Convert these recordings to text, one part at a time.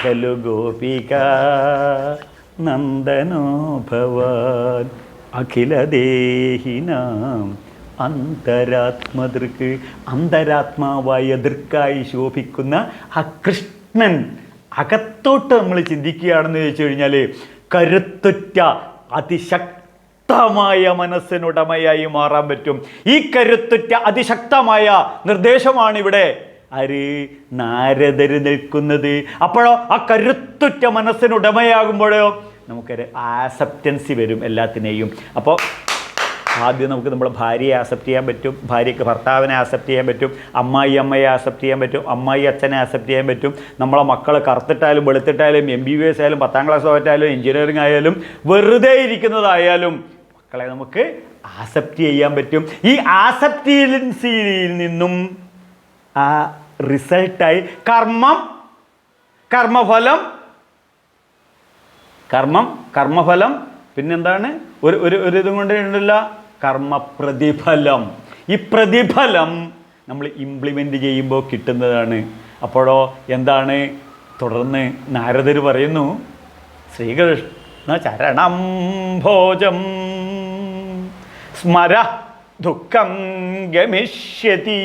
ഖലു ഗോപിക നന്ദനോ ഭവാൻ അഖിലദേഹിനാം അന്തരാത്മദൃക്ക്. അന്തരാത്മാവായ ദൃക്കായി ശോഭിക്കുന്ന ആ കൃഷ്ണൻ അകത്തോട്ട് നമ്മൾ ചിന്തിക്കുകയാണെന്ന് ചോദിച്ചു കഴിഞ്ഞാൽ കരുത്തുറ്റ അതിശക്തമായ മനസ്സിനുടമയായി മാറാൻ പറ്റും. ഈ കരുത്തുറ്റ അതിശക്തമായ നിർദ്ദേശമാണ് ഇവിടെ ആര് നാരദര് നിൽക്കുന്നത്. അപ്പോഴോ ആ കരുത്തുറ്റ മനസ്സിനുടമയാകുമ്പോഴോ നമുക്കൊരു ആക്സെപ്റ്റൻസി വരും എല്ലാത്തിനെയും. അപ്പോൾ ആദ്യം നമുക്ക് നമ്മുടെ ഭാര്യയെ ആക്സെപ്റ്റ് ചെയ്യാൻ പറ്റും, ഭാര്യയ്ക്ക് ഭർത്താവിനെ ആക്സെപ്റ്റ് ചെയ്യാൻ പറ്റും, അമ്മായി അമ്മയെ ആക്സെപ്റ്റ് ചെയ്യാൻ പറ്റും, അമ്മായി അച്ഛനെ ആക്സെപ്റ്റ് ചെയ്യാൻ പറ്റും. നമ്മളെ മക്കൾ കറുത്തിട്ടായാലും വെളുത്തിട്ടായാലും MBBS ആയാലും 10ാം ക്ലാസ് തോറ്റായാലും എഞ്ചിനീയറിംഗ് ആയാലും വെറുതെ ഇരിക്കുന്നതായാലും മക്കളെ നമുക്ക് ആക്സെപ്റ്റ് ചെയ്യാൻ പറ്റും. ഈ ആക്സെപ്റ്റൻസിയിൽ നിന്നും ആ റിസൾട്ടായി കർമ്മഫലം പിന്നെന്താണ് ഒരു ഇതും കൊണ്ട് ഉണ്ടല്ല കർമ്മപ്രതിഫലം. ഈ പ്രതിഫലം നമ്മൾ ഇംപ്ലിമെൻ്റ് ചെയ്യുമ്പോൾ കിട്ടുന്നതാണ്. അപ്പോഴോ എന്താണ് തുടർന്ന് നാരദർ പറയുന്നു, ശ്രീകൃഷ്ണ ചരണം ഭോജം സ്മര ദുഃഖം ഗമിഷ്യതി.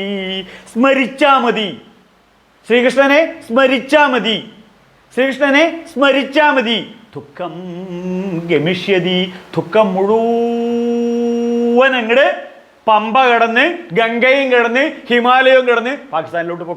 സ്മരിച്ചാ മതി, ശ്രീകൃഷ്ണനെ സ്മരിച്ചാ മതി, ശ്രീകൃഷ്ണനെ സ്മരിച്ചാ മതി. ദുഃഖം ഗമിഷ്യതി. ദുഃഖം മുഴുവൻ അങ്ങട് പമ്പ കടന്ന് ഗംഗയും കടന്ന് ഹിമാലയവും കടന്ന് പാകിസ്ഥാനിലോട്ട് പോകും.